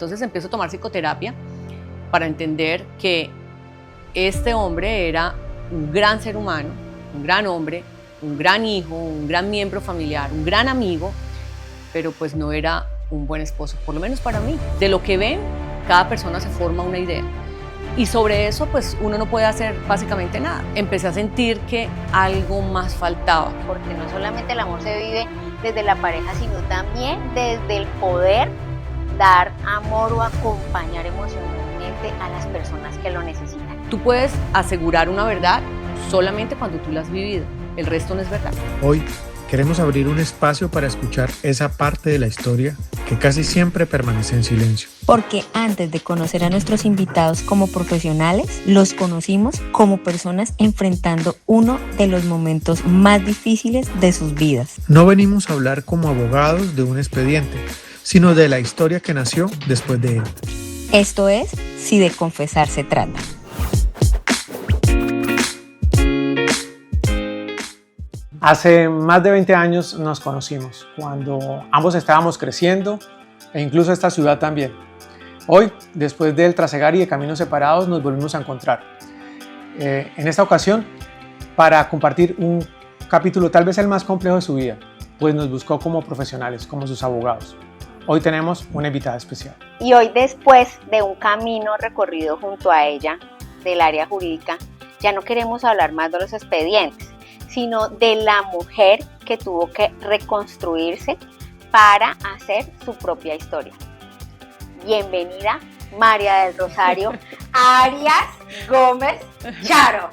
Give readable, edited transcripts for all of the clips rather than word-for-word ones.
Entonces empiezo a tomar psicoterapia para entender que este hombre era un gran ser humano, un gran hombre, un gran hijo, un gran miembro familiar, un gran amigo, pero pues no era un buen esposo, por lo menos para mí. De lo que ven, cada persona se forma una idea. Y sobre eso, pues uno no puede hacer básicamente nada. Empecé a sentir que algo más faltaba. Porque no solamente el amor se vive desde la pareja, sino también desde el poder dar amor o acompañar emocionalmente a las personas que lo necesitan. Tú puedes asegurar una verdad solamente cuando tú la has vivido. El resto no es verdad. Hoy queremos abrir un espacio para escuchar esa parte de la historia que casi siempre permanece en silencio. Porque antes de conocer a nuestros invitados como profesionales, los conocimos como personas enfrentando uno de los momentos más difíciles de sus vidas. No venimos a hablar como abogados de un expediente, sino de la historia que nació después de él. Esto es Si de Confesar se trata. Hace más de 20 años nos conocimos, cuando ambos estábamos creciendo e incluso esta ciudad también. Hoy, después del trasegar y de caminos separados, nos volvimos a encontrar. En esta ocasión, para compartir un capítulo tal vez el más complejo de su vida, pues nos buscó como profesionales, como sus abogados. Hoy tenemos una invitada especial. Y hoy, después de un camino recorrido junto a ella del área jurídica, ya no queremos hablar más de los expedientes, sino de la mujer que tuvo que reconstruirse para hacer su propia historia. Bienvenida, María del Rosario Arias Gómez Charo.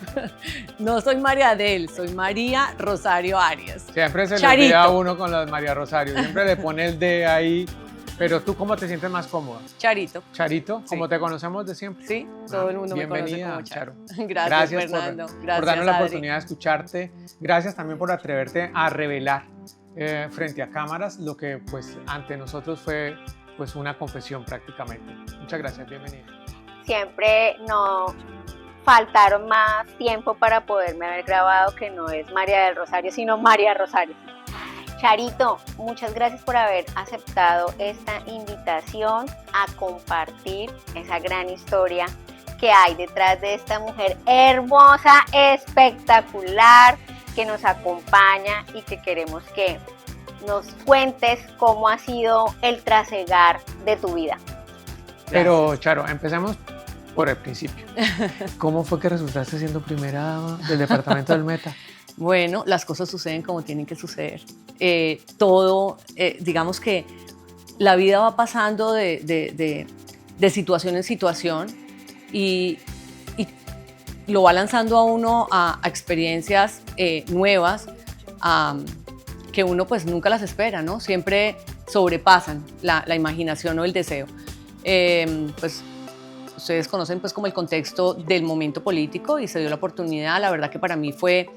No soy María Del, soy María Rosario Arias. Siempre se le Charito. olvida a uno con la de María Rosario, siempre le pone el D ahí. Pero ¿tú cómo te sientes más cómoda? Charito. Charito, Sí. como te conocemos de siempre. Sí, todo el mundo me conoce Bienvenida, como Charo. Charo. Gracias, Fernando. por Gracias, darnos la Adri. oportunidad de escucharte. Gracias también por atreverte a revelar frente a cámaras lo que pues ante nosotros fue pues una confesión prácticamente. Muchas gracias, bienvenida. Siempre no faltaron más tiempo para poderme haber grabado, que no es María del Rosario, sino María Rosario. Charito, muchas gracias por haber aceptado esta invitación a compartir esa gran historia que hay detrás de esta mujer hermosa, espectacular, que nos acompaña y que queremos que nos cuentes cómo ha sido el trasegar de tu vida. Pero Charo, empecemos por el principio. ¿Cómo fue que resultaste siendo primera dama del departamento del Meta? Bueno, las cosas suceden como tienen que suceder. Digamos que la vida va pasando de situación en situación y lo va lanzando a uno a experiencias nuevas que uno pues nunca las espera, ¿no? Siempre sobrepasan la imaginación o el deseo. Pues ustedes conocen pues como el contexto del momento político y se dio la oportunidad. La verdad que para mí fue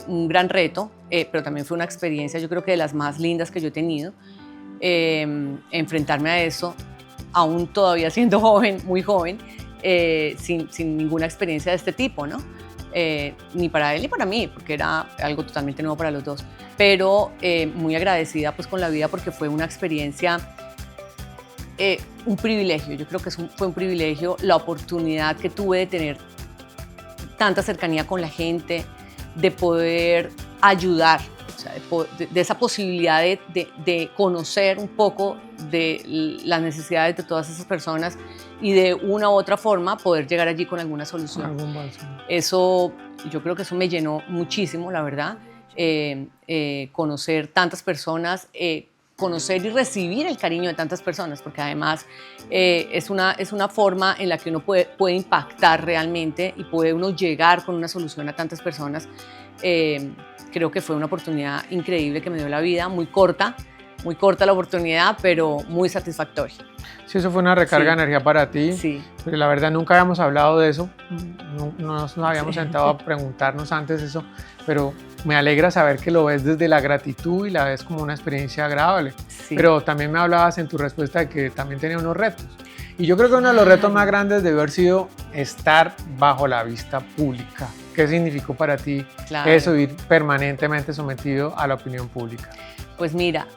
un gran reto, pero también fue una experiencia, yo creo que de las más lindas que yo he tenido, enfrentarme a eso, aún todavía siendo joven, muy joven, sin ninguna experiencia de este tipo, ¿no? Ni para él ni para mí, porque era algo totalmente nuevo para los dos, pero muy agradecida pues con la vida porque fue una experiencia, un privilegio. Yo creo que fue un privilegio la oportunidad que tuve de tener tanta cercanía con la gente, de poder ayudar, o sea, de esa posibilidad de conocer un poco de las necesidades de todas esas personas y de una u otra forma poder llegar allí con alguna solución. Algún bálsamo. Eso, yo creo que eso me llenó muchísimo, la verdad, conocer tantas personas, conocer y recibir el cariño de tantas personas, porque además es una forma en la que uno puede impactar realmente y puede uno llegar con una solución a tantas personas. Creo que fue una oportunidad increíble que me dio la vida, muy corta la oportunidad, pero muy satisfactoria. Sí, eso fue una recarga de energía para ti. Sí. Porque la verdad nunca habíamos hablado de eso, no nos habíamos sentado a preguntarnos antes eso, pero me alegra saber que lo ves desde la gratitud y la ves como una experiencia agradable. Sí. Pero también me hablabas en tu respuesta de que también tenía unos retos. Y yo creo que uno de los retos más grandes debió haber sido estar bajo la vista pública. ¿Qué significó para ti Claro. eso, ir permanentemente sometido a la opinión pública? Pues mira,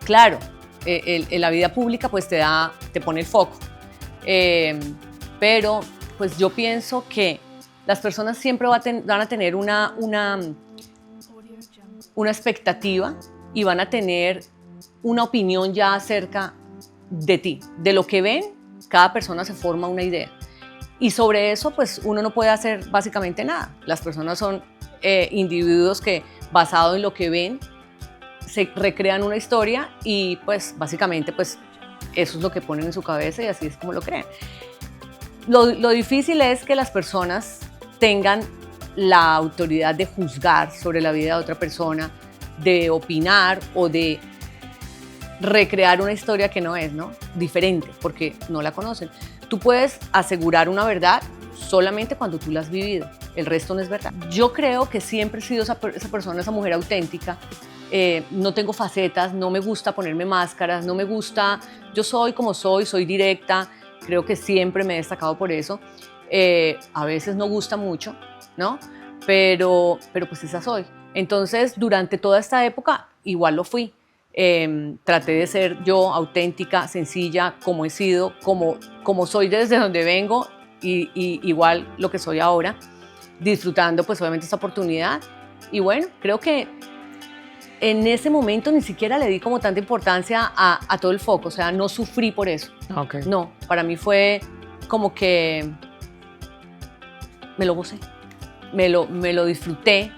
claro, la vida pública pues te pone el foco. Pero pues yo pienso que las personas siempre van a tener una expectativa y van a tener una opinión ya acerca de ti. De lo que ven, cada persona se forma una idea. Y sobre eso, pues uno no puede hacer básicamente nada. Las personas son individuos que, basado en lo que ven, se recrean una historia y pues básicamente pues eso es lo que ponen en su cabeza y así es como lo creen. Lo difícil es que las personas tengan la autoridad de juzgar sobre la vida de otra persona, de opinar o de recrear una historia que no es, ¿no? Diferente, porque no la conocen. Tú puedes asegurar una verdad solamente cuando tú la has vivido, el resto no es verdad. Yo creo que siempre he sido esa persona, esa mujer auténtica. No tengo facetas, no me gusta ponerme máscaras, no me gusta, yo soy como soy directa, creo que siempre me he destacado por eso. A veces no gusta mucho, ¿no? Pero pues esa soy. Entonces, durante toda esta época, igual lo fui. Traté de ser yo auténtica, sencilla, como he sido, como soy desde donde vengo y igual lo que soy ahora, disfrutando pues obviamente esta oportunidad. Y bueno, creo que en ese momento ni siquiera le di como tanta importancia a todo el foco, o sea, no sufrí por eso. Okay. No, para mí fue como que me lo gocé, me lo disfruté,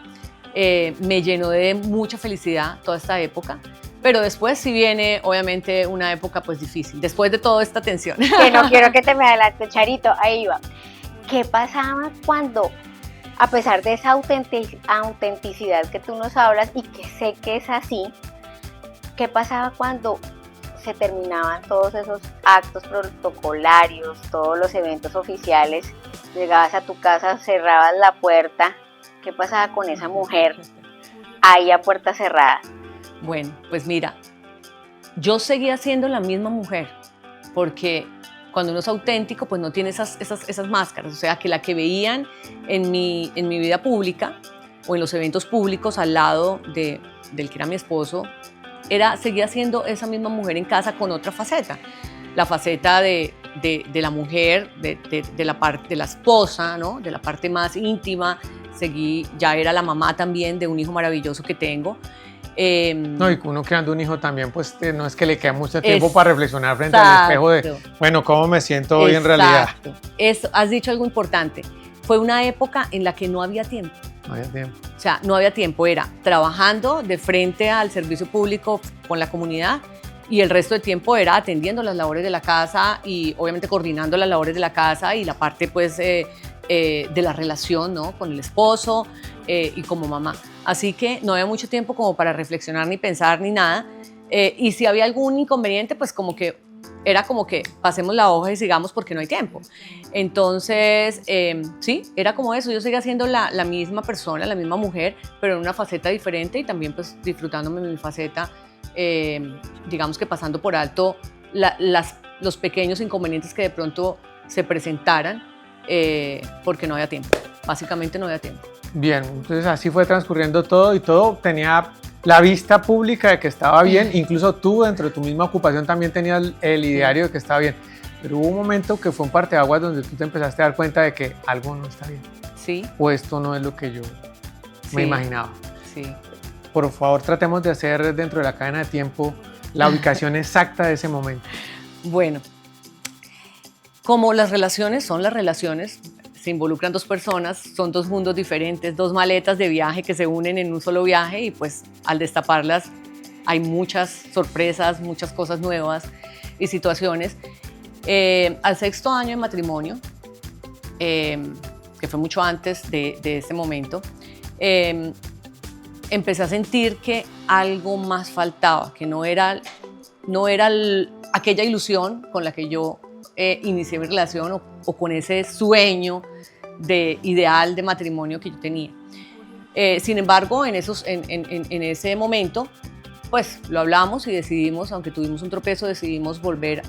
me llenó de mucha felicidad toda esta época. Pero después sí viene, obviamente, una época pues difícil, después de toda esta tensión. Que no quiero que te me adelante, Charito, ahí va. ¿Qué pasaba cuando, a pesar de esa autenticidad que tú nos hablas y que sé que es así, qué pasaba cuando se terminaban todos esos actos protocolarios, todos los eventos oficiales, llegabas a tu casa, cerrabas la puerta, qué pasaba con esa mujer ahí a puerta cerrada? Bueno, pues mira, yo seguía siendo la misma mujer, porque cuando uno es auténtico, pues no tiene esas máscaras, o sea, que la que veían en mi vida pública o en los eventos públicos al lado del que era mi esposo, seguía siendo esa misma mujer en casa con otra faceta, la faceta de la mujer, de la parte de la esposa, ¿no? De la parte más íntima, ya era la mamá también de un hijo maravilloso que tengo. No, y uno creando un hijo también, pues no es que le quede mucho tiempo para reflexionar frente al espejo de, bueno, ¿cómo me siento hoy en realidad? Eso, has dicho algo importante. Fue una época en la que no había tiempo. No había tiempo. O sea, no había tiempo, era trabajando de frente al servicio público con la comunidad y el resto del tiempo era atendiendo las labores de la casa y obviamente coordinando las labores de la casa y la parte pues de la relación, ¿no? Con el esposo y como mamá. Así que no había mucho tiempo como para reflexionar ni pensar ni nada. Y si había algún inconveniente, pues como que era como que pasemos la hoja y sigamos porque no hay tiempo. Entonces, sí, era como eso. Yo seguía siendo la misma persona, la misma mujer, pero en una faceta diferente y también pues disfrutándome de mi faceta, digamos que pasando por alto los pequeños inconvenientes que de pronto se presentaran porque no había tiempo. Básicamente no había tiempo. Bien, entonces así fue transcurriendo todo y todo tenía la vista pública de que estaba bien, incluso tú dentro de tu misma ocupación también tenías el ideario de que estaba bien, pero hubo un momento que fue un parteaguas donde tú te empezaste a dar cuenta de que algo no está bien. Sí. O esto no es lo que yo me imaginaba. Sí. Por favor, tratemos de hacer dentro de la cadena de tiempo la ubicación exacta de ese momento. Bueno, como las relaciones son las relaciones, se involucran dos personas, son dos mundos diferentes, dos maletas de viaje que se unen en un solo viaje y pues al destaparlas hay muchas sorpresas, muchas cosas nuevas y situaciones. Al 6º año de matrimonio, que fue mucho antes de ese momento, empecé a sentir que algo más faltaba, que no era aquella ilusión con la que yo inicié mi relación o con ese sueño ideal de matrimonio que yo tenía. Sin embargo, en ese momento, pues lo hablamos y decidimos, aunque tuvimos un tropezo, decidimos volver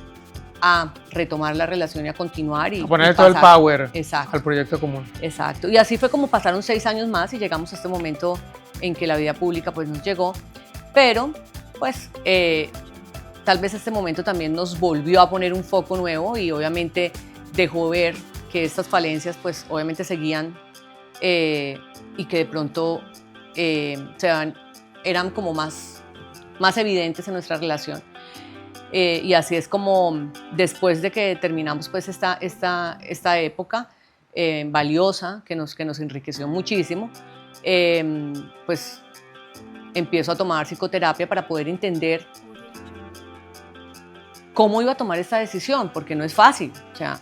a retomar la relación y a continuar. A ponerle todo el power Exacto. al proyecto común. Exacto. Y así fue como pasaron 6 años más y llegamos a este momento en que la vida pública pues nos llegó. Pero, pues, tal vez este momento también nos volvió a poner un foco nuevo y obviamente dejó ver que estas falencias pues obviamente seguían y que de pronto eran como más evidentes en nuestra relación. Y así es como después de que terminamos pues esta época valiosa que nos enriqueció muchísimo, pues empiezo a tomar psicoterapia para poder entender cómo iba a tomar esta decisión, porque no es fácil. O sea,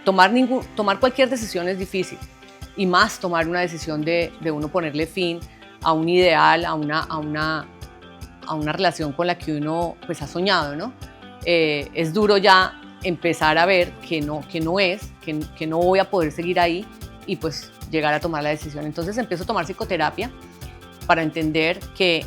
tomar cualquier decisión es difícil, y más tomar una decisión de uno ponerle fin a un ideal, a una relación con la que uno pues ha soñado, ¿no? Es duro ya empezar a ver que no voy a poder seguir ahí y pues llegar a tomar la decisión. Entonces empiezo a tomar psicoterapia para entender que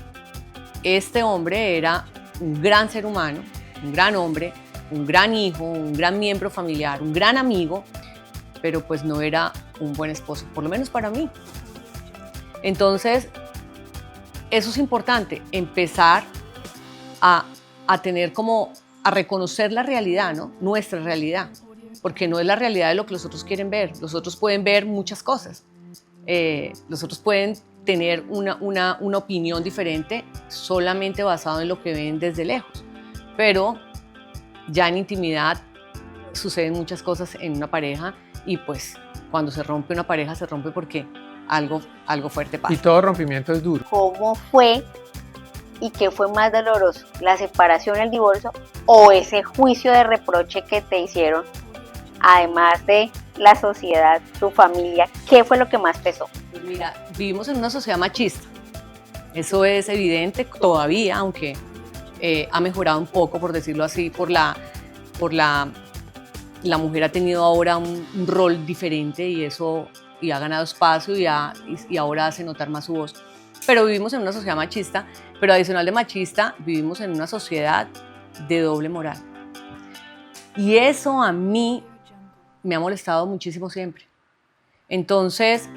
este hombre era un gran ser humano, un gran hombre, un gran hijo, un gran miembro familiar, un gran amigo, pero pues no era un buen esposo, por lo menos para mí. Entonces, eso es importante, empezar a tener como, a reconocer la realidad, ¿no? Nuestra realidad, porque no es la realidad de lo que los otros quieren ver. Los otros pueden ver muchas cosas, los otros pueden tener una opinión diferente solamente basado en lo que ven desde lejos, pero ya en intimidad suceden muchas cosas en una pareja y pues cuando se rompe una pareja se rompe porque algo fuerte pasa. Y todo rompimiento es duro. ¿Cómo fue y qué fue más doloroso? ¿La separación, el divorcio o ese juicio de reproche que te hicieron? Además de la sociedad, tu familia, ¿qué fue lo que más pesó? Pues mira, vivimos en una sociedad machista. Eso es evidente todavía, aunque ha mejorado un poco, por decirlo así, la mujer ha tenido ahora un rol diferente y ha ganado espacio y ahora hace notar más su voz. Pero vivimos en una sociedad machista, pero adicional de machista, vivimos en una sociedad de doble moral. Y eso a mí me ha molestado muchísimo siempre. Entonces,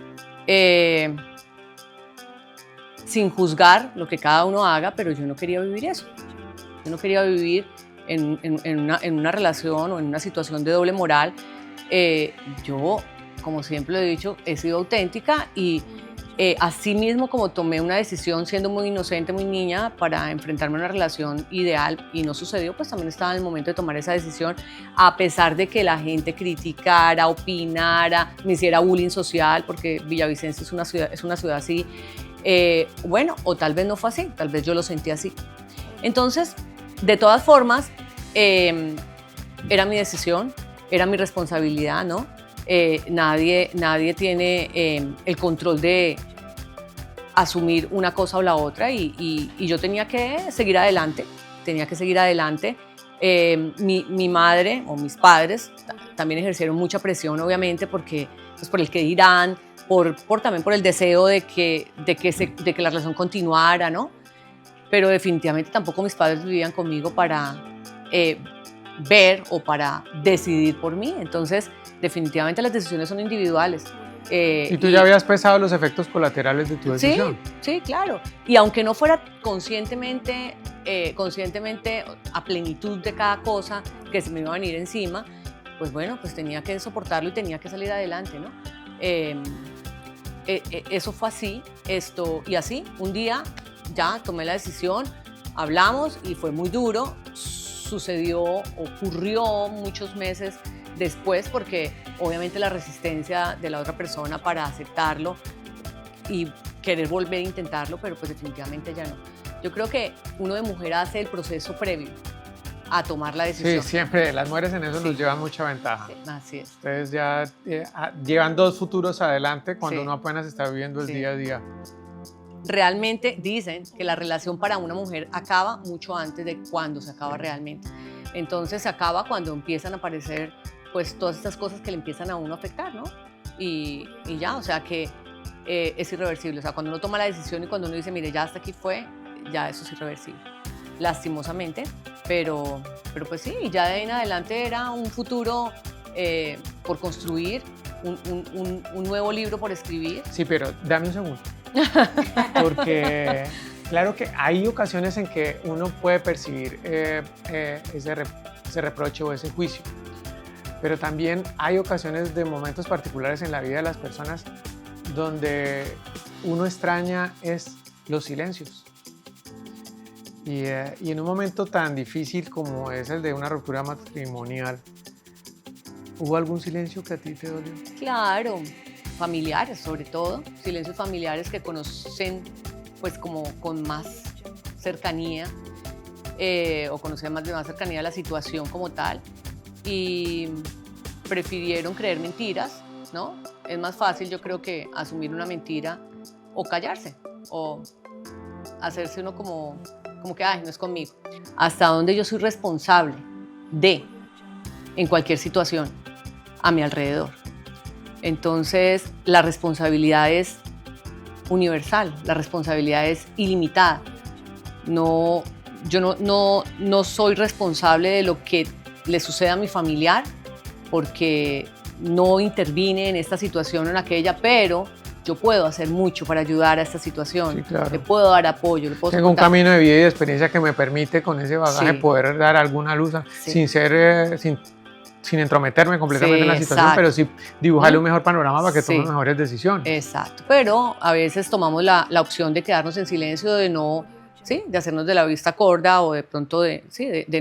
sin juzgar lo que cada uno haga, pero yo no quería vivir eso. Yo no quería vivir en una relación o en una situación de doble moral. Yo, como siempre lo he dicho, he sido auténtica y así mismo como tomé una decisión siendo muy inocente, muy niña, para enfrentarme a una relación ideal y no sucedió, pues también estaba en el momento de tomar esa decisión, a pesar de que la gente criticara, opinara, me hiciera bullying social, porque Villavicencio es una ciudad así. Bueno, o tal vez no fue así, tal vez yo lo sentí así. Entonces, de todas formas, era mi decisión, era mi responsabilidad, ¿no? Nadie tiene el control de asumir una cosa o la otra y yo tenía que seguir adelante, Mi madre o mis padres también ejercieron mucha presión, obviamente, porque, pues, por el que dirán, también por el deseo de que la relación continuara, ¿no? Pero definitivamente tampoco mis padres vivían conmigo para ver o para decidir por mí. Entonces, definitivamente las decisiones son individuales. ¿Y tú ya habías pesado los efectos colaterales de tu decisión? Sí, claro. Y aunque no fuera conscientemente a plenitud de cada cosa que se me iba a venir encima, pues bueno, pues tenía que soportarlo y tenía que salir adelante, ¿no? Eso fue así, y así, un día ya tomé la decisión, hablamos y fue muy duro. Ocurrió muchos meses después, porque obviamente la resistencia de la otra persona para aceptarlo y querer volver a intentarlo, pero pues definitivamente ya no. Yo creo que uno de mujer hace el proceso previo a tomar la decisión. Sí, siempre las mujeres en eso nos llevan mucha ventaja. Sí, así es. Ustedes ya llevan dos futuros adelante cuando Sí. uno apenas está viviendo el día a día. Realmente dicen que la relación para una mujer acaba mucho antes de cuando se acaba realmente. Entonces se acaba cuando empiezan a aparecer pues todas estas cosas que le empiezan a uno a afectar, ¿no? Y ya, o sea que es irreversible. O sea, cuando uno toma la decisión y cuando uno dice, mire, ya hasta aquí fue, ya eso es irreversible. Lastimosamente, pero pues sí, ya de ahí en adelante era un futuro por construir, un nuevo libro por escribir. Sí, pero dame un segundo. Porque Claro que hay ocasiones en que uno puede percibir ese reproche o ese juicio, pero también hay ocasiones de momentos particulares en la vida de las personas donde uno extraña los silencios. Y en un momento tan difícil como es el de una ruptura matrimonial, ¿hubo algún silencio que a ti te dolió? Claro, familiares sobre todo, silencios familiares que conocen pues como con más cercanía o conocían de más cercanía la situación como tal y prefirieron creer mentiras, ¿no? Es más fácil yo creo que asumir una mentira o callarse o hacerse uno como que ay, no es conmigo. Hasta donde yo soy responsable en cualquier situación a mi alrededor. Entonces la responsabilidad es universal, la responsabilidad es ilimitada. Yo no soy responsable de lo que le suceda a mi familiar porque no intervine en esta situación o en aquella, pero yo puedo hacer mucho para ayudar a esta situación. Sí, claro. Le puedo dar apoyo. Tengo un camino de vida y de experiencia que me permite con ese bagaje poder dar alguna luz sin entrometerme completamente en la situación, pero sí dibujarle un mejor panorama para que tome mejores decisiones. Exacto, pero a veces tomamos la opción de quedarnos en silencio, de no, de hacernos de la vista corta o de pronto de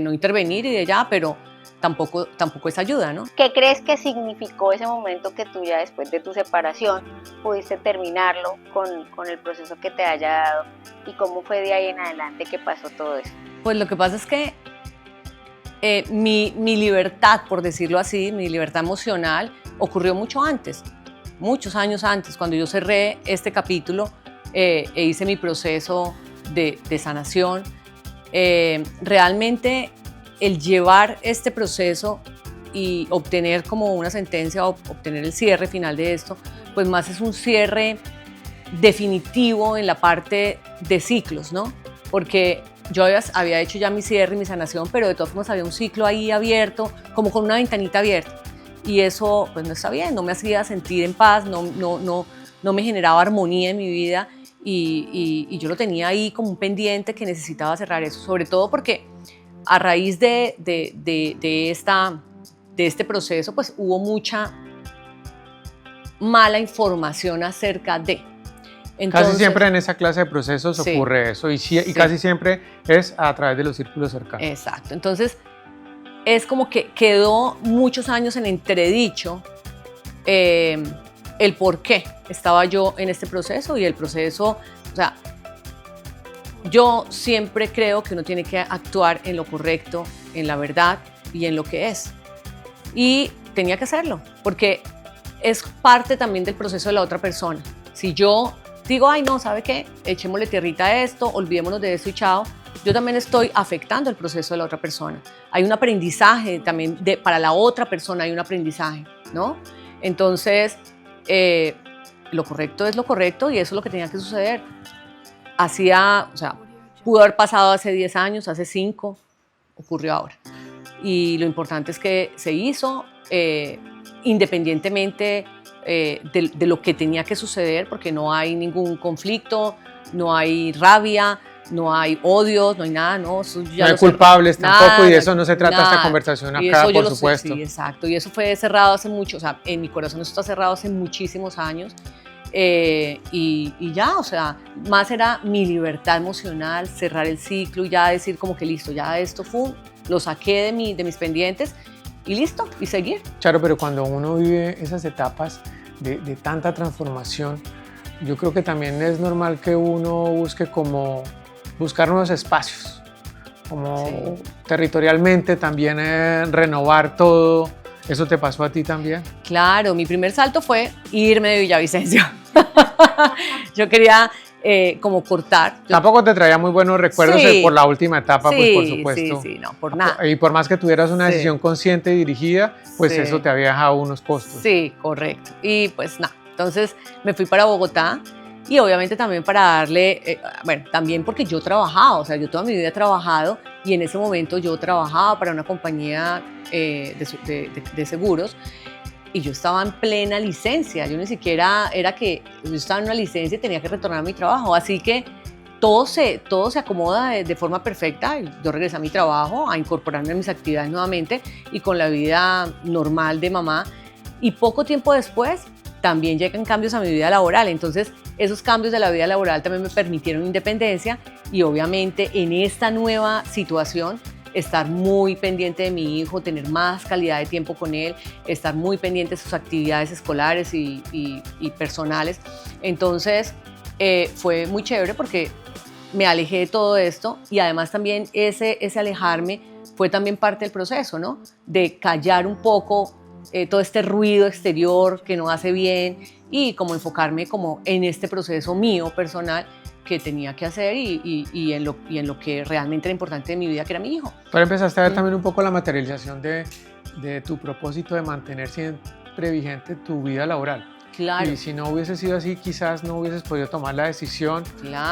no intervenir y de ya, pero tampoco es ayuda, ¿no? ¿Qué crees que significó ese momento que tú ya después de tu separación pudiste terminarlo con el proceso que te haya dado y cómo fue de ahí en adelante que pasó todo eso? Pues lo que pasa es que mi libertad, por decirlo así, mi libertad emocional ocurrió mucho antes, muchos años antes, cuando yo cerré este capítulo e hice mi proceso de sanación. Realmente el llevar este proceso y obtener como una sentencia o obtener el cierre final de esto, pues más es un cierre definitivo en la parte de ciclos, ¿no? Porque yo había hecho ya mi cierre y mi sanación, pero de todas formas había un ciclo ahí abierto, como con una ventanita abierta. Y eso pues no está bien, no me hacía sentir en paz, no me generaba armonía en mi vida y yo lo tenía ahí como un pendiente que necesitaba cerrar eso, sobre todo porque a raíz de este proceso pues hubo mucha mala información acerca de. Entonces, casi siempre en esa clase de procesos ocurre eso y casi siempre es a través de los círculos cercanos. Exacto, entonces es como que quedó muchos años en entredicho el por qué estaba yo en este proceso y el proceso, o sea, yo siempre creo que uno tiene que actuar en lo correcto, en la verdad y en lo que es. Y tenía que hacerlo, porque es parte también del proceso de la otra persona. Si yo digo, ay no, ¿sabe qué? Echémosle tierrita a esto, olvidémonos de esto y chao, yo también estoy afectando el proceso de la otra persona. Hay un aprendizaje también, para la otra persona hay un aprendizaje, ¿no? Entonces, lo correcto es lo correcto y eso es lo que tenía que suceder. Pudo haber pasado hace 10 años, hace 5, ocurrió ahora. Y lo importante es que se hizo independientemente de lo que tenía que suceder, porque no hay ningún conflicto, no hay rabia, no hay odios, no hay nada, no. No hay culpables tampoco, y de eso no se trata esta conversación acá, por supuesto. Sí, exacto, y eso fue cerrado hace mucho, o sea, en mi corazón eso está cerrado hace muchísimos años. Y ya, o sea, más era mi libertad emocional, cerrar el ciclo y ya decir como que listo, ya esto lo saqué de mis pendientes y listo, y seguir. Claro, pero cuando uno vive esas etapas de tanta transformación, yo creo que también es normal que uno buscar nuevos espacios, como territorialmente también renovar todo. ¿Eso te pasó a ti también? Claro, mi primer salto fue irme de Villavicencio. Yo quería como cortar. Tampoco te traía muy buenos recuerdos por la última etapa, pues por supuesto. Sí, no, por nada. Y por más que tuvieras una decisión consciente y dirigida, pues eso te había dejado unos costos. Sí, correcto. Y pues nada, entonces me fui para Bogotá y obviamente también para darle, también porque yo trabajaba, o sea, yo toda mi vida he trabajado y en ese momento yo trabajaba para una compañía de seguros y yo estaba en plena licencia, yo ni siquiera yo estaba en una licencia y tenía que retornar a mi trabajo, así que todo se acomoda de forma perfecta. Yo regresé a mi trabajo, a incorporarme a mis actividades nuevamente y con la vida normal de mamá. Y poco tiempo después también llegan cambios a mi vida laboral. Entonces, esos cambios de la vida laboral también me permitieron independencia y obviamente en esta nueva situación estar muy pendiente de mi hijo, tener más calidad de tiempo con él, estar muy pendiente de sus actividades escolares y personales. Entonces, fue muy chévere porque me alejé de todo esto y además también ese alejarme fue también parte del proceso, ¿no? De callar un poco todo este ruido exterior que no hace bien y como enfocarme como en este proceso mío personal que tenía que hacer y en lo que realmente era importante de mi vida, que era mi hijo. Pero empezaste a ver también un poco la materialización de tu propósito de mantener siempre vigente tu vida laboral. Claro. Y si no hubiese sido así, quizás no hubieses podido tomar la decisión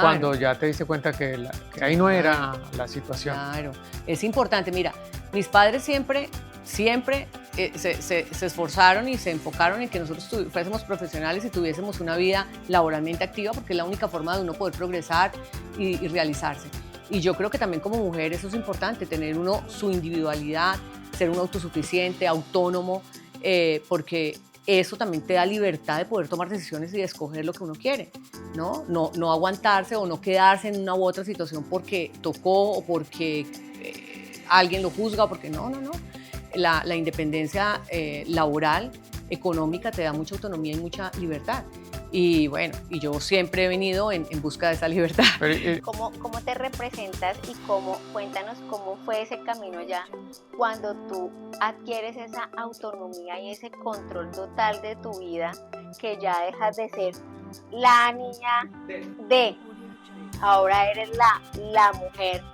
cuando ya te diste cuenta que ahí no era la situación. Claro, es importante. Mira, mis padres siempre se esforzaron y se enfocaron en que nosotros fuésemos profesionales y tuviésemos una vida laboralmente activa, porque es la única forma de uno poder progresar y realizarse. Y yo creo que también como mujer eso es importante, tener uno su individualidad, ser un autosuficiente, autónomo, porque eso también te da libertad de poder tomar decisiones y de escoger lo que uno quiere, ¿no? No aguantarse o no quedarse en una u otra situación porque tocó o porque alguien lo juzga o porque no. La independencia laboral, económica, te da mucha autonomía y mucha libertad. Y bueno, y yo siempre he venido en busca de esa libertad. ¿Cómo te representas y cuéntanos cómo fue ese camino ya cuando tú adquieres esa autonomía y ese control total de tu vida, que ya dejas de ser la niña de, ahora eres la mujer?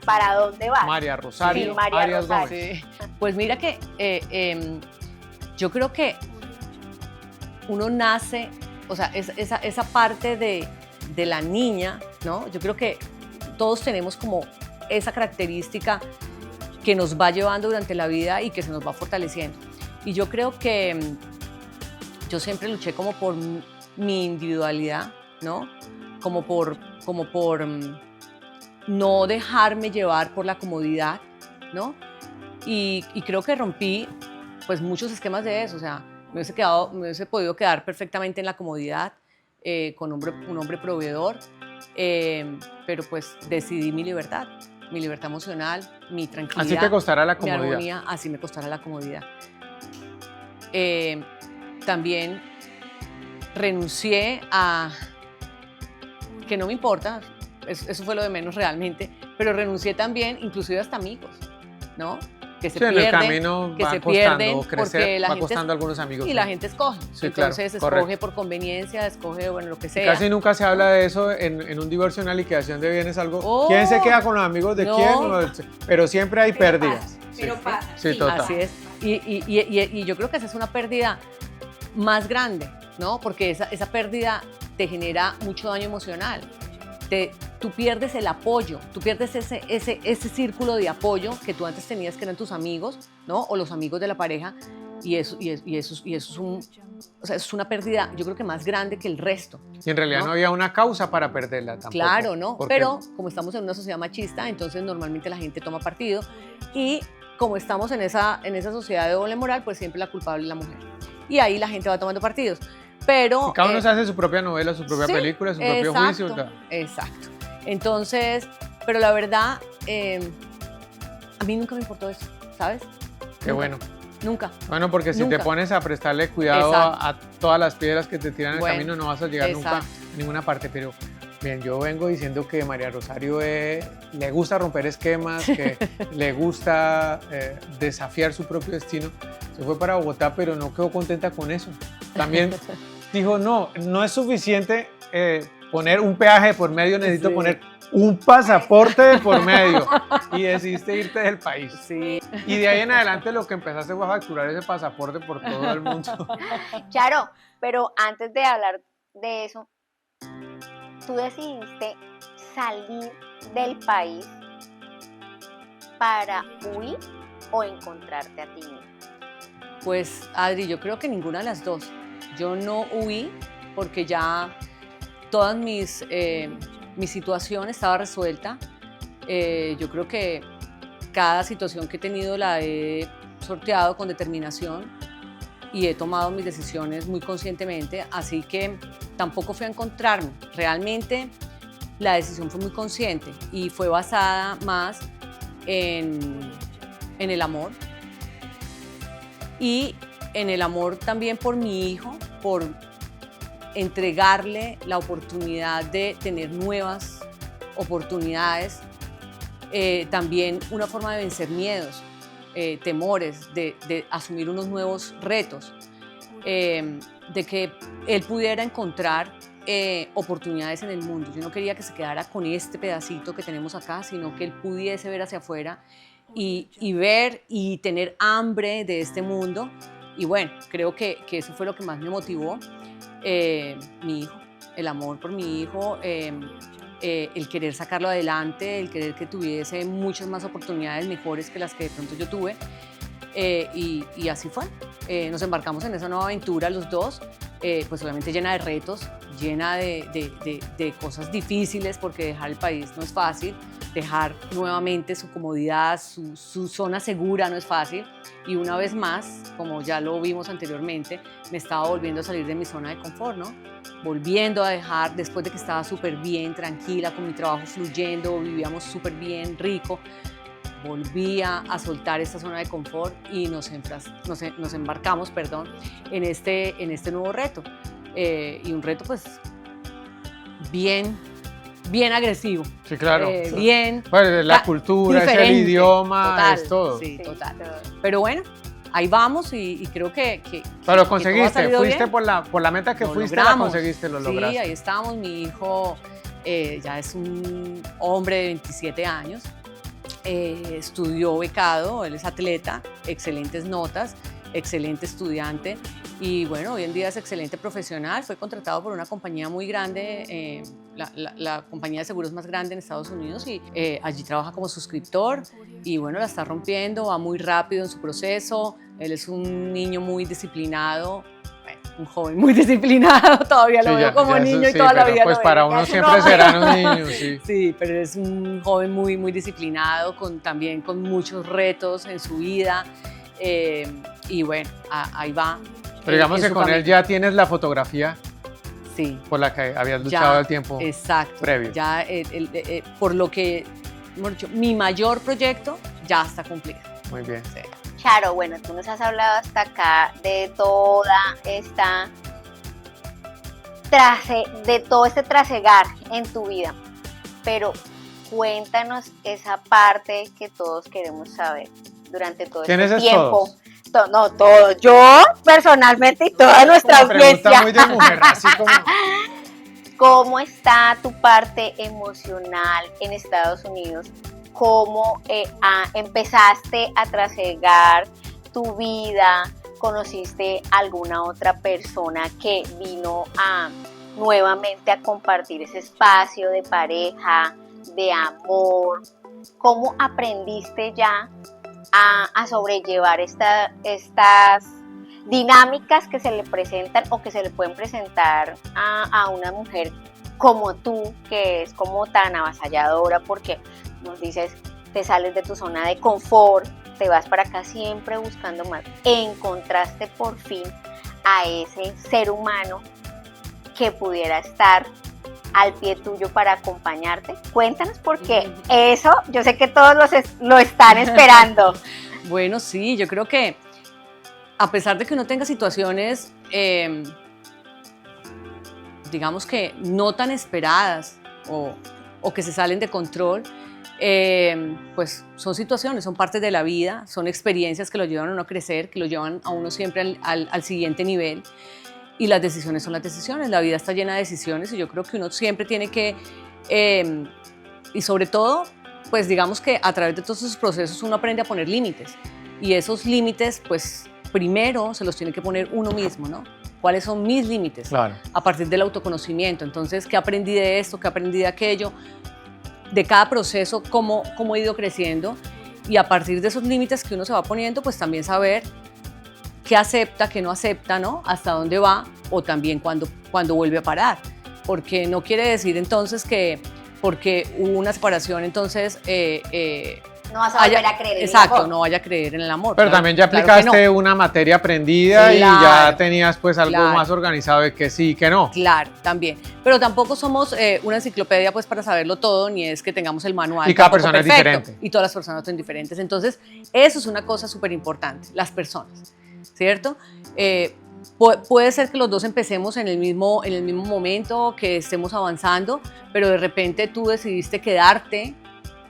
¿Para dónde vas? María Rosario, sí, María Arias Rosario. Gómez. Sí. Pues mira que yo creo que uno nace, o sea, esa parte de la niña, ¿no? Yo creo que todos tenemos como esa característica que nos va llevando durante la vida y que se nos va fortaleciendo. Y yo creo que yo siempre luché como por mi individualidad, ¿no? Como por no dejarme llevar por la comodidad, ¿no? Y creo que rompí pues muchos esquemas de eso, o sea, me hubiese podido quedar perfectamente en la comodidad, con un hombre proveedor, pero pues decidí mi libertad emocional, mi tranquilidad. Así te costará la Mi comodidad. armonía, así me costará la comodidad. También renuncié a que no me importa, eso fue lo de menos realmente, pero renuncié también, inclusive hasta amigos, ¿no? Que se pierden, en el camino que va se costando pierden crecer, porque la va gente costando algunos amigos. y la gente escoge. Sí, Entonces claro, escoge por conveniencia, escoge bueno lo que sea. Casi nunca se habla de eso en un divorcio, una liquidación de bienes, algo. Oh, ¿Quién se queda con los amigos de no. quién? Pero siempre hay pérdidas. Pero pasa. Sí, total. Así es. Y yo creo que esa es una pérdida más grande, ¿no? Porque esa pérdida te genera mucho daño emocional. Tú pierdes el apoyo, tú pierdes ese círculo de apoyo que tú antes tenías, que eran tus amigos, ¿no? O los amigos de la pareja, y eso es una pérdida, yo creo que más grande que el resto. Y en realidad no había una causa para perderla tampoco. Claro, ¿no? Porque Pero como estamos en una sociedad machista, entonces normalmente la gente toma partido y como estamos en esa sociedad de doble moral, pues siempre la culpable es la mujer. Y ahí la gente va tomando partidos. Pero y cada uno se hace su propia novela, su propia película, su propio juicio. Exacto. Entonces, pero la verdad, a mí nunca me importó eso, ¿sabes? Qué bueno. Nunca. Bueno, porque si Nunca. te pones a prestarle cuidado a todas las piedras que te tiran en el camino, no vas a llegar nunca a ninguna parte. Pero bien, yo vengo diciendo que María Rosario le gusta romper esquemas, que le gusta desafiar su propio destino. Se fue para Bogotá, pero no quedó contenta con eso. También dijo, no es suficiente poner un peaje de por medio, necesito poner un pasaporte de por medio. Y decidiste irte del país. Sí. Y de ahí en adelante lo que empezaste fue a facturar ese pasaporte por todo el mundo. Charo, pero antes de hablar de eso, tú decidiste salir del país para huir o encontrarte a ti mismo. Pues, Adri, yo creo que ninguna de las dos. Yo no huí porque ya todas mis mi situación estaba resuelta. Yo creo que cada situación que he tenido la he sorteado con determinación y he tomado mis decisiones muy conscientemente, así que tampoco fui a encontrarme. Realmente la decisión fue muy consciente y fue basada más en el amor y en el amor también por mi hijo, por entregarle la oportunidad de tener nuevas oportunidades, también una forma de vencer miedos, temores, de asumir unos nuevos retos, de que él pudiera encontrar oportunidades en el mundo. Yo no quería que se quedara con este pedacito que tenemos acá, sino que él pudiese ver hacia afuera y ver y tener hambre de este mundo. Y bueno, creo que eso fue lo que más me motivó, mi hijo, el amor por mi hijo, el querer sacarlo adelante, el querer que tuviese muchas más oportunidades mejores que las que de pronto yo tuve. Y así fue. Nos embarcamos en esa nueva aventura los dos, pues obviamente llena de retos, llena de cosas difíciles, porque dejar el país no es fácil, dejar nuevamente su comodidad, su zona segura no es fácil, y una vez más, como ya lo vimos anteriormente, me estaba volviendo a salir de mi zona de confort, ¿no? Volviendo a dejar, después de que estaba súper bien, tranquila, con mi trabajo fluyendo, vivíamos súper bien, rico, volvía a soltar esta zona de confort y nos embarcamos, en este nuevo reto. Y un reto pues bien agresivo. Sí, claro. Bien. Bueno, la cultura, diferente, es el idioma, total, es todo. Sí, total. Pero bueno, ahí vamos y creo que Pero lo que conseguiste, todo ha salido fuiste bien. por la meta que Lo fuiste, logramos. la conseguiste, lo lograste. Sí, ahí estamos. Mi hijo ya es un hombre de 27 años. Estudió becado, él es atleta, excelentes notas, excelente estudiante y bueno, hoy en día es excelente profesional, fue contratado por una compañía muy grande, la compañía de seguros más grande en Estados Unidos, y allí trabaja como suscriptor y bueno, la está rompiendo, va muy rápido en su proceso, él es un niño muy disciplinado, un joven muy disciplinado, todavía lo veo como niño y toda la vida pues lo para veo. uno siempre serán un niño, sí. Sí, pero es un joven muy disciplinado, también con muchos retos en su vida, y bueno, ahí va. Pero digamos que con él ya tienes la fotografía, sí, por la que habías luchado el tiempo previo. Ya, por lo que, hemos dicho, mi mayor proyecto ya está cumplido. Muy bien. Sí. Charo, bueno, tú nos has hablado hasta acá de todo este trasegar en tu vida, pero cuéntanos esa parte que todos queremos saber durante todo este tiempo. No, todos. Yo personalmente y toda nuestra audiencia. Muy de mujer, así como... ¿Cómo está tu parte emocional en Estados Unidos? ¿Cómo empezaste a trasegar tu vida? ¿Conociste alguna otra persona que vino nuevamente a compartir ese espacio de pareja, de amor? ¿Cómo aprendiste ya a sobrellevar estas dinámicas que se le presentan o que se le pueden presentar a una mujer como tú, que es como tan avasalladora, porque nos dices, te sales de tu zona de confort, te vas para acá siempre buscando más? Encontraste por fin a ese ser humano que pudiera estar al pie tuyo para acompañarte. Cuéntanos, porque eso yo sé que todos lo están esperando. Bueno, sí, yo creo que a pesar de que uno tenga situaciones, digamos que no tan esperadas o que se salen de control, pues son situaciones, son partes de la vida, son experiencias que lo llevan a uno a crecer, que lo llevan a uno siempre al siguiente nivel. Y las decisiones son las decisiones, la vida está llena de decisiones y yo creo que uno siempre tiene que, y sobre todo, pues digamos que a través de todos esos procesos uno aprende a poner límites. Y esos límites, pues primero se los tiene que poner uno mismo, ¿no? ¿Cuáles son mis límites? Claro. A partir del autoconocimiento. Entonces, ¿qué aprendí de esto? ¿Qué aprendí de aquello? De cada proceso, cómo he ido creciendo. Y a partir de esos límites que uno se va poniendo, pues también saber qué acepta, qué no acepta, ¿no? Hasta dónde va, o también cuando vuelve a parar. Porque no quiere decir entonces que porque hubo una separación, entonces No vas a volver a creer en el exacto, amor. no vaya a creer en el amor. Pero claro, también ya claro que aplicaste no. una materia aprendida y ya Claro, tenías pues algo claro. más organizado de que sí y que no. Claro, también. Pero tampoco somos una enciclopedia pues para saberlo todo, ni es que tengamos el manual. Y cada tampoco persona es perfecto, diferente. Y todas las personas son diferentes. Entonces, eso es una cosa súper importante, las personas, ¿cierto? Puede ser que los dos empecemos en el mismo momento, que estemos avanzando, pero de repente tú decidiste quedarte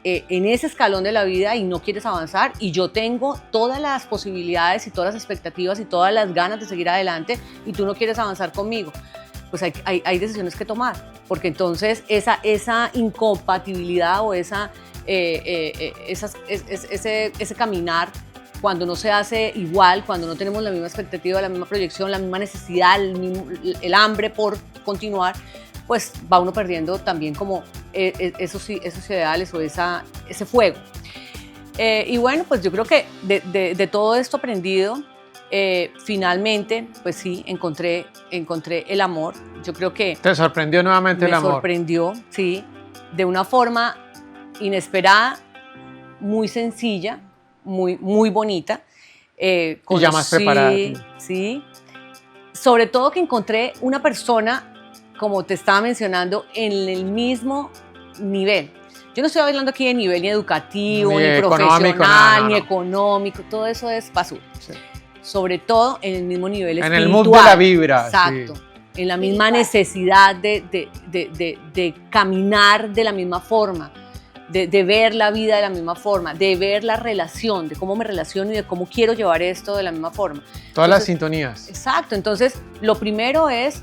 en ese escalón de la vida y no quieres avanzar, y yo tengo todas las posibilidades y todas las expectativas y todas las ganas de seguir adelante y tú no quieres avanzar conmigo. Pues hay decisiones que tomar, porque entonces esa incompatibilidad o ese caminar, cuando no se hace igual, cuando no tenemos la misma expectativa, la misma proyección, la misma necesidad, el hambre por continuar, pues va uno perdiendo también como esos ideales o ese fuego. Y bueno, pues yo creo que de todo esto aprendido, finalmente, pues sí, encontré el amor. Yo creo que ¿Te sorprendió nuevamente el amor? me sorprendió, sí, de una forma inesperada, muy sencilla, muy bonita. Y ya más preparada. Sí, sobre todo que encontré una persona, como te estaba mencionando, en el mismo nivel. Yo no estoy hablando aquí de nivel ni educativo, ni profesional, ni económico, todo eso es basura. Sí. Sobre todo en el mismo nivel espiritual. En el mood de la vibra. Exacto. Sí. En la misma necesidad de caminar de la misma forma, de ver la vida de la misma forma, de ver la relación, de cómo me relaciono y de cómo quiero llevar esto de la misma forma. Todas las sintonías. Exacto. Entonces, lo primero es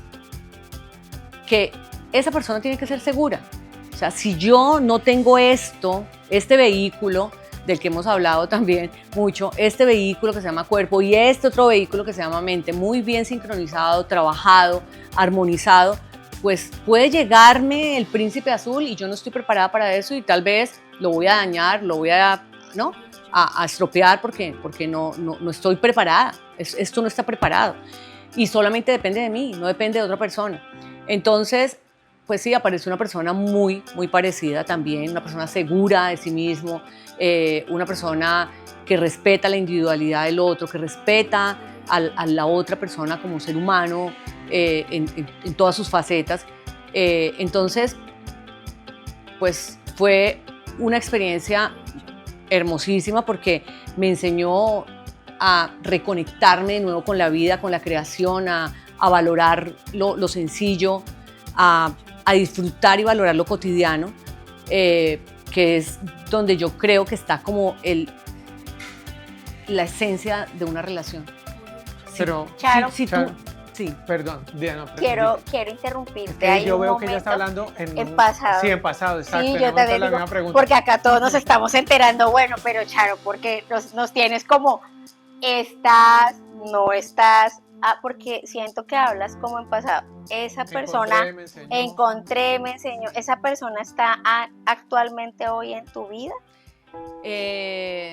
que esa persona tiene que ser segura. O sea, si yo no tengo este vehículo del que hemos hablado también mucho, este vehículo que se llama cuerpo y este otro vehículo que se llama mente, muy bien sincronizado, trabajado, armonizado, pues puede llegarme el príncipe azul y yo no estoy preparada para eso y tal vez lo voy a dañar, lo voy a estropear porque no estoy preparada. Esto no está preparado y solamente depende de mí, no depende de otra persona. Entonces, pues sí, apareció una persona muy parecida también, una persona segura de sí mismo, una persona que respeta la individualidad del otro, que respeta a la otra persona como ser humano en todas sus facetas. Entonces, pues fue una experiencia hermosísima porque me enseñó a reconectarme de nuevo con la vida, con la creación, a valorar lo sencillo, a disfrutar y valorar lo cotidiano, que es donde yo creo que está como la esencia de una relación. Pero, Charo, Charo, sí. Perdón, Diana. Quiero interrumpirte. Es que Hay yo un veo que ella momento está hablando en pasado. Sí, en pasado, exacto. Sí, en yo el momento de también la digo, misma pregunta. porque acá todos nos estamos enterando, bueno, pero Charo, porque nos tienes como estás, no estás, porque siento que hablas como en pasado. Esa persona encontré, me enseñó, esa persona está actualmente hoy en tu vida.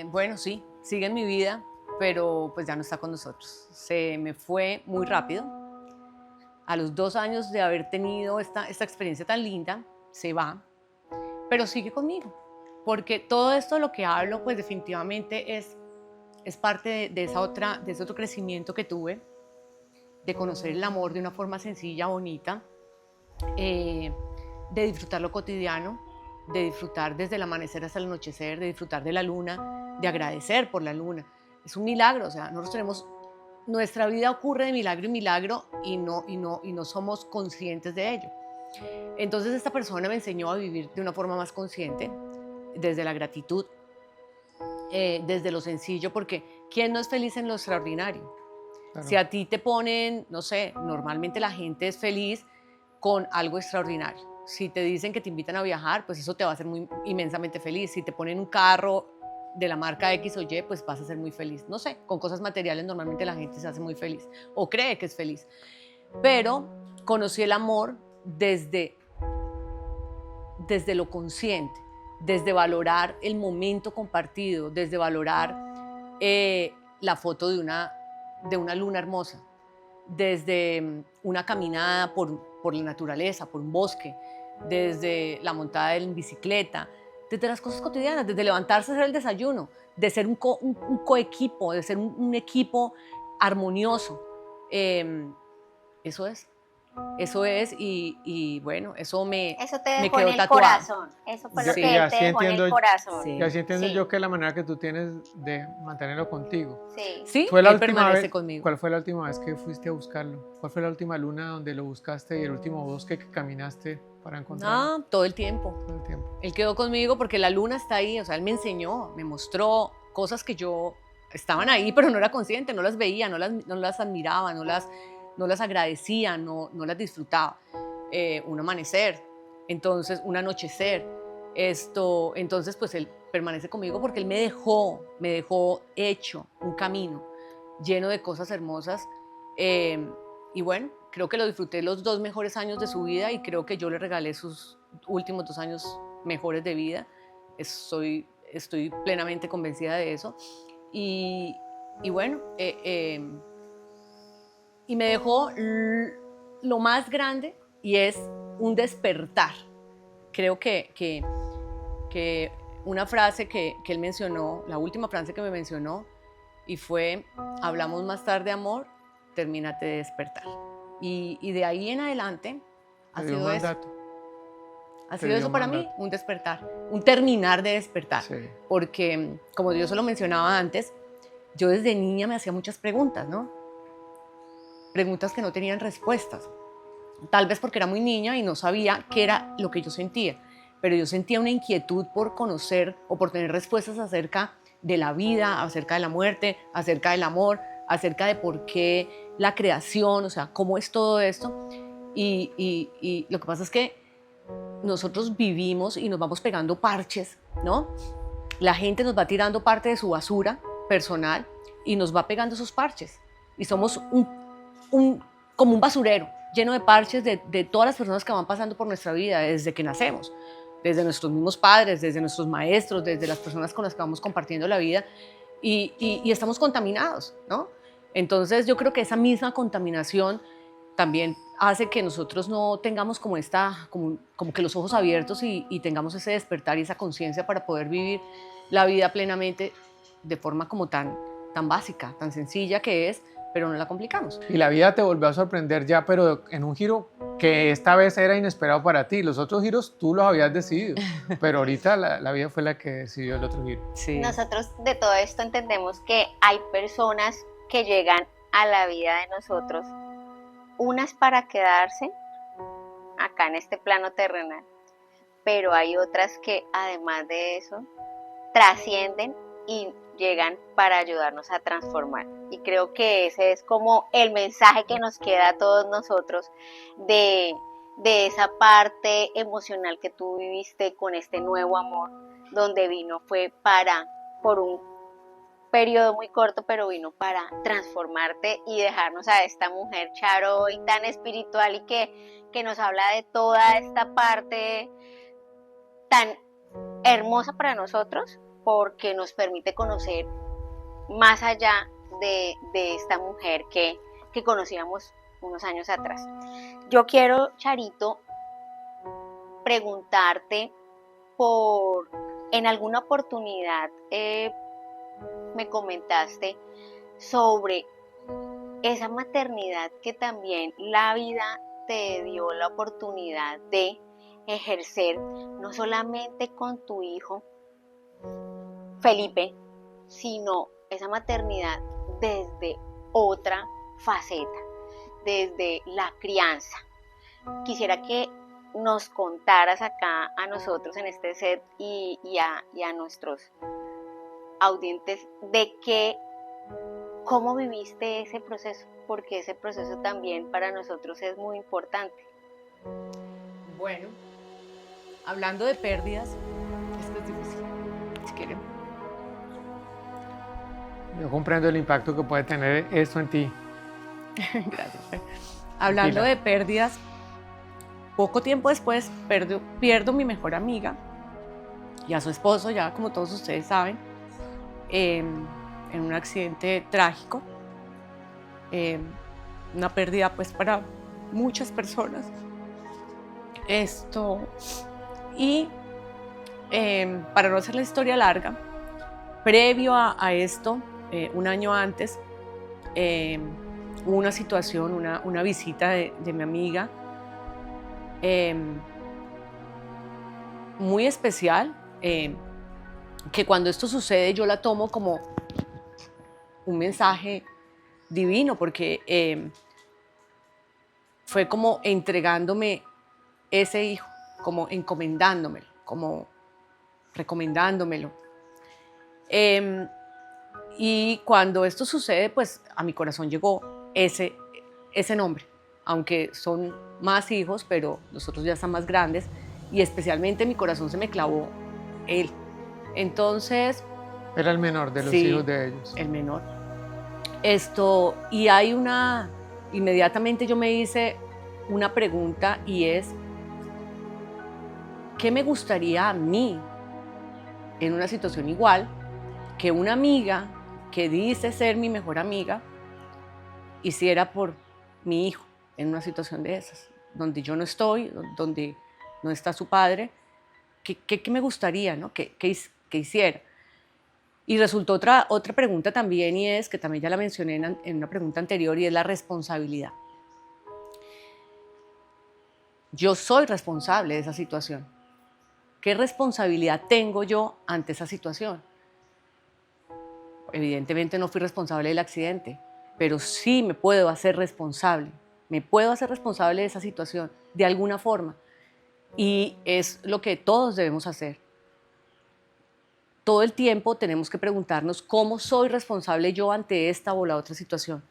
Bueno, sí, sigue en mi vida, pero pues ya no está con nosotros. Se me fue muy rápido. A los 2 años de haber tenido esta experiencia tan linda, se va, pero sigue conmigo. Porque todo esto de lo que hablo, pues definitivamente es parte de ese otro crecimiento que tuve, de conocer el amor de una forma sencilla, bonita, de disfrutar lo cotidiano, de disfrutar desde el amanecer hasta el anochecer, de disfrutar de la luna, de agradecer por la luna. Es un milagro, o sea, nosotros tenemos, nuestra vida ocurre de milagro en milagro y no somos conscientes de ello. Entonces esta persona me enseñó a vivir de una forma más consciente, desde la gratitud, desde lo sencillo, porque ¿quién no es feliz en lo extraordinario? Claro. Si a ti te ponen, no sé, normalmente la gente es feliz con algo extraordinario. Si te dicen que te invitan a viajar, pues eso te va a hacer inmensamente feliz. Si te ponen un carro de la marca X o Y, pues vas a ser muy feliz. No sé, con cosas materiales normalmente la gente se hace muy feliz o cree que es feliz. Pero conocí el amor desde lo consciente, desde valorar el momento compartido, desde valorar la foto de una luna hermosa, desde una caminada por la naturaleza, por un bosque, desde la montada en bicicleta, desde las cosas cotidianas, desde levantarse a hacer el desayuno, de ser un coequipo, de ser un equipo armonioso. Eso es, y bueno, eso Eso te me dejó quedó en el tatuado. corazón. Eso fue lo Sí. que Y él así te dejó en entiendo- el corazón. Sí. Y así entiendo Sí. yo que la manera que tú tienes de mantenerlo contigo. Sí. Sí, ¿Fue la él última permanece vez? conmigo. ¿Cuál fue la última vez que fuiste a buscarlo? ¿Cuál fue la última luna donde lo buscaste y el último bosque que caminaste para encontrarlo? No, todo el tiempo. Todo el tiempo. Él quedó conmigo porque la luna está ahí, o sea, él me enseñó, me mostró cosas que yo estaban ahí, pero no era consciente, no las veía, no las admiraba, no las agradecía, no las disfrutaba. Un amanecer, entonces un anochecer, entonces pues él permanece conmigo porque él me dejó hecho un camino lleno de cosas hermosas, y bueno, creo que lo disfruté los 2 mejores años de su vida y creo que yo le regalé sus últimos 2 años mejores de vida. Estoy plenamente convencida de eso. Y bueno, y me dejó lo más grande, y es un despertar. Creo que una frase que él mencionó, la última frase que me mencionó, y fue: hablamos más tarde, amor, termínate de despertar. Y de ahí en adelante ha Te dio un sido eso. mandato. Ha Te sido dio eso un para mí, mandato. un despertar, un terminar de despertar. Sí. Porque, como yo se lo mencionaba antes, yo desde niña me hacía muchas preguntas, ¿no? Preguntas que no tenían respuestas. Tal vez porque era muy niña y no sabía qué era lo que yo sentía, pero yo sentía una inquietud por conocer o por tener respuestas acerca de la vida, acerca de la muerte, acerca del amor, acerca de por qué la creación, o sea, cómo es todo esto. Y lo que pasa es que nosotros vivimos y nos vamos pegando parches, ¿no? La gente nos va tirando parte de su basura personal y nos va pegando esos parches. Y somos como un basurero lleno de parches de todas las personas que van pasando por nuestra vida desde que nacemos, desde nuestros mismos padres, desde nuestros maestros, desde las personas con las que vamos compartiendo la vida, y estamos contaminados, ¿no? Entonces yo creo que esa misma contaminación también hace que nosotros no tengamos como que los ojos abiertos y tengamos ese despertar y esa conciencia para poder vivir la vida plenamente de forma como tan básica, tan sencilla que es, pero no la complicamos. Y la vida te volvió a sorprender ya, pero en un giro que esta vez era inesperado para ti. Los otros giros tú los habías decidido, pero ahorita la vida fue la que decidió el otro giro. Sí. Nosotros de todo esto entendemos que hay personas que llegan a la vida de nosotros, unas para quedarse acá en este plano terrenal, pero hay otras que además de eso trascienden y llegan para ayudarnos a transformar. Y creo que ese es como el mensaje que nos queda a todos nosotros de esa parte emocional que tú viviste con este nuevo amor, donde vino fue por un periodo muy corto, pero vino para transformarte y dejarnos a esta mujer, Charo, hoy tan espiritual y que nos habla de toda esta parte tan hermosa para nosotros, porque nos permite conocer más allá de esta mujer que conocíamos unos años atrás. Yo quiero, Charito, preguntarte en alguna oportunidad me comentaste sobre esa maternidad que también la vida te dio la oportunidad de ejercer, no solamente con tu hijo Felipe, sino esa maternidad desde otra faceta, desde la crianza. Quisiera que nos contaras acá a nosotros en este set y a nuestros audientes de cómo viviste ese proceso, porque ese proceso también para nosotros es muy importante. Bueno, hablando de pérdidas, esto es difícil, si quieren. Yo comprendo el impacto que puede tener esto en ti. Gracias. Hablando de pérdidas, poco tiempo después pierdo a mi mejor amiga y a su esposo, ya como todos ustedes saben, en un accidente trágico, una pérdida pues para muchas personas. Y para no hacer la historia larga, previo a esto, un año antes, hubo una situación, una visita de mi amiga muy especial, que cuando esto sucede yo la tomo como un mensaje divino, porque fue como entregándome ese hijo, como encomendándomelo, como recomendándomelo. Y cuando esto sucede, pues a mi corazón llegó ese nombre, aunque son más hijos, pero los otros ya están más grandes, y especialmente en mi corazón se me clavó él. Entonces... Era el menor de los hijos de ellos. El menor. Y hay inmediatamente yo me hice una pregunta, y es, ¿qué me gustaría a mí en una situación igual que una amiga que dice ser mi mejor amiga hiciera por mi hijo en una situación de esas, donde yo no estoy, donde no está su padre? ¿Qué me gustaría, ¿no? que hiciera? Y resultó otra pregunta también, y es, que también ya la mencioné en una pregunta anterior, y es la responsabilidad. Yo soy responsable de esa situación. ¿Qué responsabilidad tengo yo ante esa situación? Evidentemente no fui responsable del accidente, pero sí me puedo hacer responsable. Me puedo hacer responsable de esa situación de alguna forma. Y es lo que todos debemos hacer. Todo el tiempo tenemos que preguntarnos cómo soy responsable yo ante esta o la otra situación.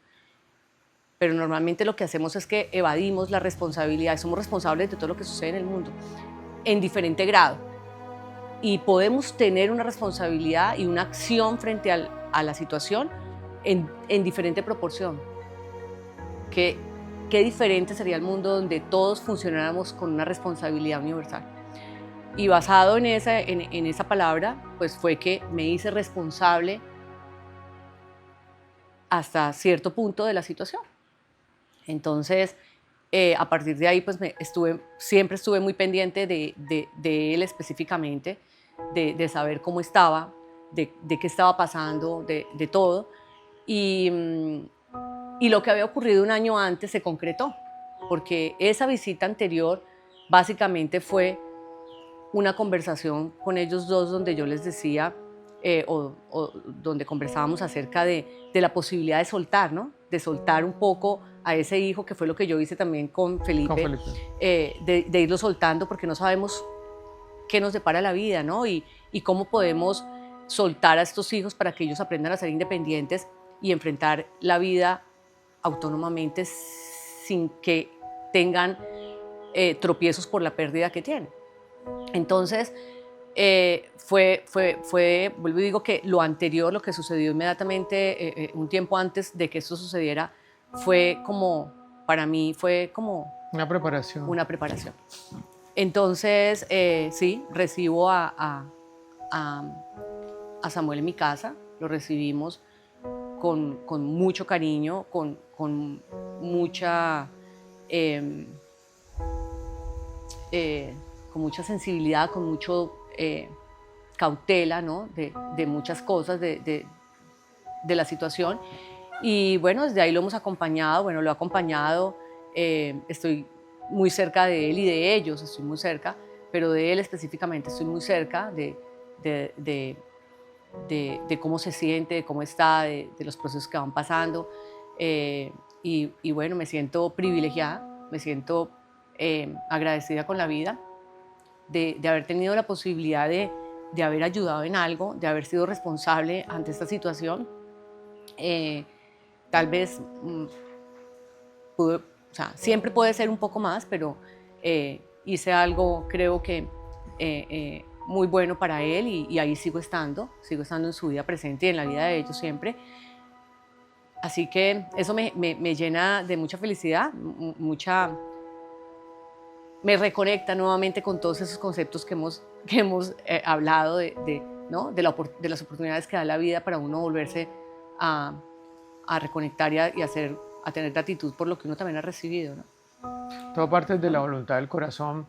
Pero normalmente lo que hacemos es que evadimos la responsabilidad y somos responsables de todo lo que sucede en el mundo en diferente grado. Y podemos tener una responsabilidad y una acción frente a la situación en diferente proporción. Qué diferente sería el mundo donde todos funcionáramos con una responsabilidad universal. Y basado en esa palabra, pues fue que me hice responsable hasta cierto punto de la situación. Entonces, a partir de ahí, pues siempre estuve muy pendiente de él específicamente, de saber cómo estaba, de qué estaba pasando, de todo. Y lo que había ocurrido un año antes se concretó, porque esa visita anterior básicamente fue una conversación con ellos dos, donde yo les decía, o donde conversábamos acerca de la posibilidad de soltar, ¿no? De soltar un poco a ese hijo, que fue lo que yo hice también con Felipe. De irlo soltando, porque no sabemos qué nos depara la vida, ¿no? Y cómo podemos soltar a estos hijos para que ellos aprendan a ser independientes y enfrentar la vida autónomamente sin que tengan tropiezos por la pérdida que tienen. Entonces, vuelvo y digo que lo anterior, lo que sucedió inmediatamente, un tiempo antes de que esto sucediera, fue como, para mí, fue como... Una preparación. Una preparación. Entonces, sí, recibo a Samuel en mi casa, lo recibimos con mucho cariño, con mucha... con mucha sensibilidad, con mucho cautela, ¿no? de muchas cosas de la situación. Y bueno, desde ahí lo hemos acompañado, lo he acompañado, estoy muy cerca de él y de ellos, estoy muy cerca, pero de él específicamente estoy muy cerca de cómo se siente, de cómo está, de los procesos que van pasando. Y bueno, me siento privilegiada, me siento agradecida con la vida de haber tenido la posibilidad de haber ayudado en algo, de haber sido responsable ante esta situación. Tal vez siempre puede ser un poco más, pero hice algo, creo que muy bueno para él, y ahí sigo estando en su vida presente y en la vida de ellos siempre. Así que eso me llena de mucha felicidad, me reconecta nuevamente con todos esos conceptos que hemos hablado ¿no? de las oportunidades que da la vida para uno volverse a reconectar y a tener gratitud por lo que uno también ha recibido, ¿no? todo parte de la voluntad del corazón,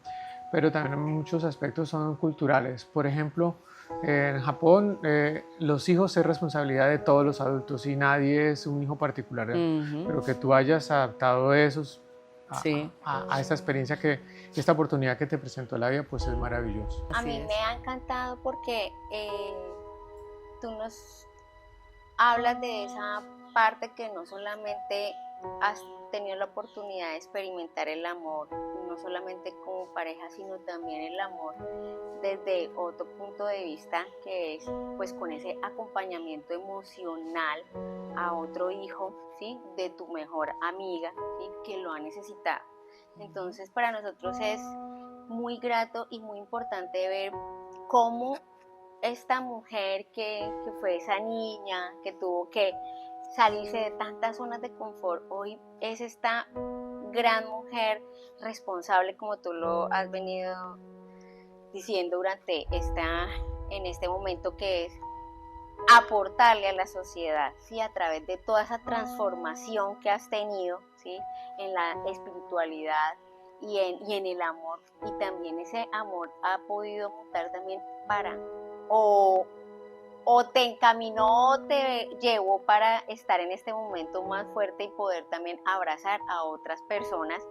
pero también en muchos aspectos son culturales. Por ejemplo, en Japón los hijos es responsabilidad de todos los adultos y nadie es un hijo particular, pero que tú hayas adaptado eso Sí. a esta experiencia, esta oportunidad que te presentó la vida, pues es maravilloso. A mí me ha encantado porque tú nos hablas de esa parte que no solamente has tenido la oportunidad de experimentar el amor, no solamente como pareja, sino también el amor desde otro punto de vista, que es pues con ese acompañamiento emocional a otro hijo, ¿sí? De tu mejor amiga, ¿sí? Que lo ha necesitado. Entonces para nosotros es muy grato y muy importante ver cómo esta mujer que fue esa niña, que tuvo que salirse de tantas zonas de confort, hoy es esta gran mujer responsable, como tú lo has venido diciendo durante en este momento, que es aportarle a la sociedad, ¿sí? A través de toda esa transformación que has tenido, ¿sí? En la espiritualidad y en el amor, y también ese amor ha podido mutar también para o te encaminó o te llevó para estar en este momento más fuerte y poder también abrazar a otras personas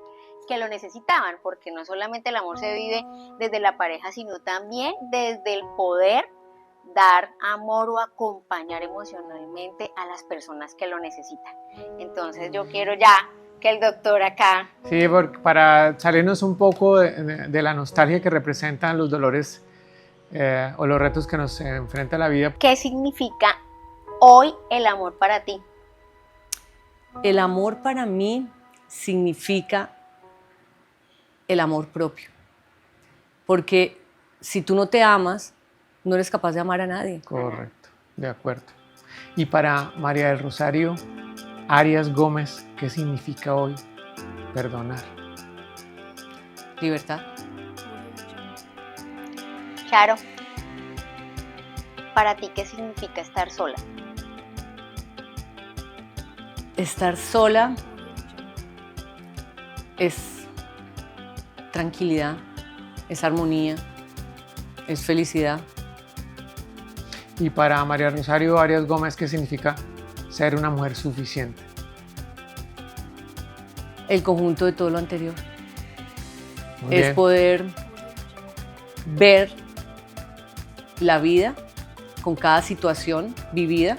que lo necesitaban, porque no solamente el amor se vive desde la pareja, sino también desde el poder dar amor o acompañar emocionalmente a las personas que lo necesitan. Entonces yo quiero ya que el doctor acá... Sí, para salirnos un poco de la nostalgia que representan los dolores o los retos que nos enfrenta la vida. ¿Qué significa hoy el amor para ti? El amor para mí significa el amor propio. Porque si tú no te amas, no eres capaz de amar a nadie. Correcto, de acuerdo. Y para María del Rosario Arias Gómez, ¿qué significa hoy perdonar? Libertad. Charo, ¿para ti qué significa estar sola? Estar sola es tranquilidad, es armonía, es felicidad. Y para María Rosario Arias Gómez, ¿qué significa ser una mujer suficiente? El conjunto de todo lo anterior. Muy Es bien. poder ver la vida con cada situación vivida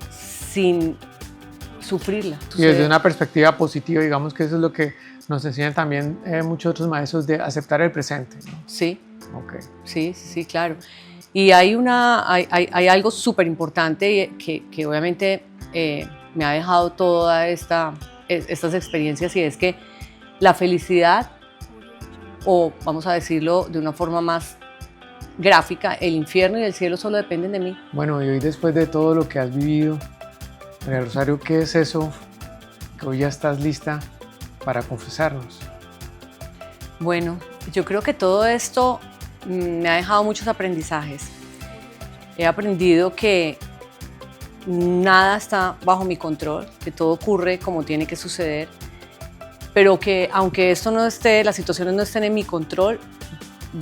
sin sufrirla. Y desde una perspectiva positiva, digamos que eso es lo que nos enseñan también muchos otros maestros, de aceptar el presente, ¿no? Sí, Okay. sí, claro. Y hay algo súper importante que obviamente me ha dejado todas estas experiencias, y es que la felicidad, o vamos a decirlo de una forma más gráfica, el infierno y el cielo solo dependen de mí. Bueno, y hoy, después de todo lo que has vivido, María Rosario, ¿qué es eso que hoy ya estás lista para confesarnos? Bueno, yo creo que todo esto me ha dejado muchos aprendizajes. He aprendido que nada está bajo mi control, que todo ocurre como tiene que suceder, pero que aunque esto no esté, las situaciones no estén en mi control,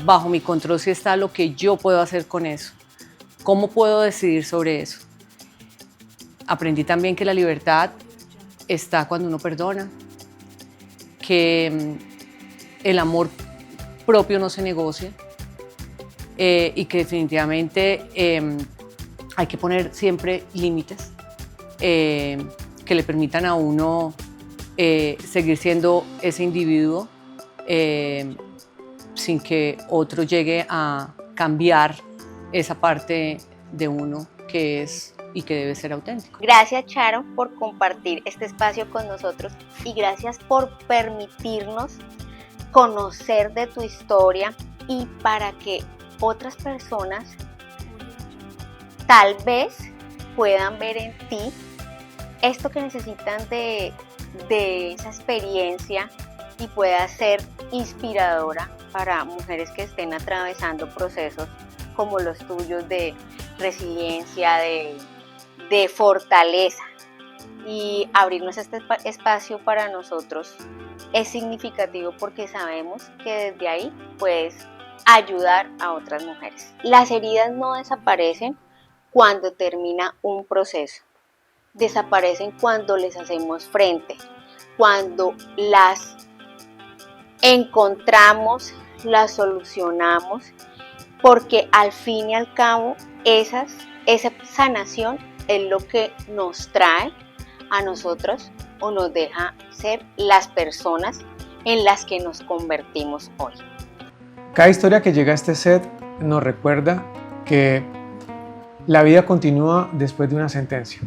bajo mi control sí está lo que yo puedo hacer con eso. ¿Cómo puedo decidir sobre eso? Aprendí también que la libertad está cuando uno perdona, que el amor propio no se negocia, y que definitivamente hay que poner siempre límites que le permitan a uno seguir siendo ese individuo sin que otro llegue a cambiar esa parte de uno que es y que debe ser auténtico. Gracias, Charo, por compartir este espacio con nosotros, y gracias por permitirnos conocer de tu historia, y para que otras personas tal vez puedan ver en ti esto que necesitan de esa experiencia, y pueda ser inspiradora para mujeres que estén atravesando procesos como los tuyos de resiliencia, de fortaleza. y abrirnos este espacio para nosotros es significativo porque sabemos que desde ahí puedes ayudar a otras mujeres. Las heridas no desaparecen cuando termina un proceso, desaparecen cuando les hacemos frente, cuando las encontramos, las solucionamos, porque al fin y al cabo esa sanación es lo que nos trae a nosotros o nos deja ser las personas en las que nos convertimos hoy. Cada historia que llega a este set nos recuerda que la vida continúa después de una sentencia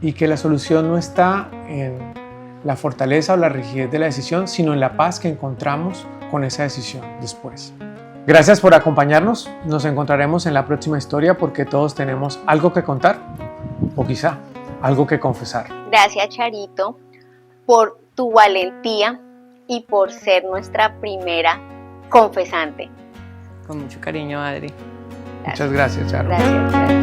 y que la solución no está en la fortaleza o la rigidez de la decisión, sino en la paz que encontramos con esa decisión después. Gracias por acompañarnos. Nos encontraremos en la próxima historia porque todos tenemos algo que contar o quizá algo que confesar. Gracias, Charito, por tu valentía y por ser nuestra primera confesante. Con mucho cariño, Adri. Muchas gracias, Charo. Gracias.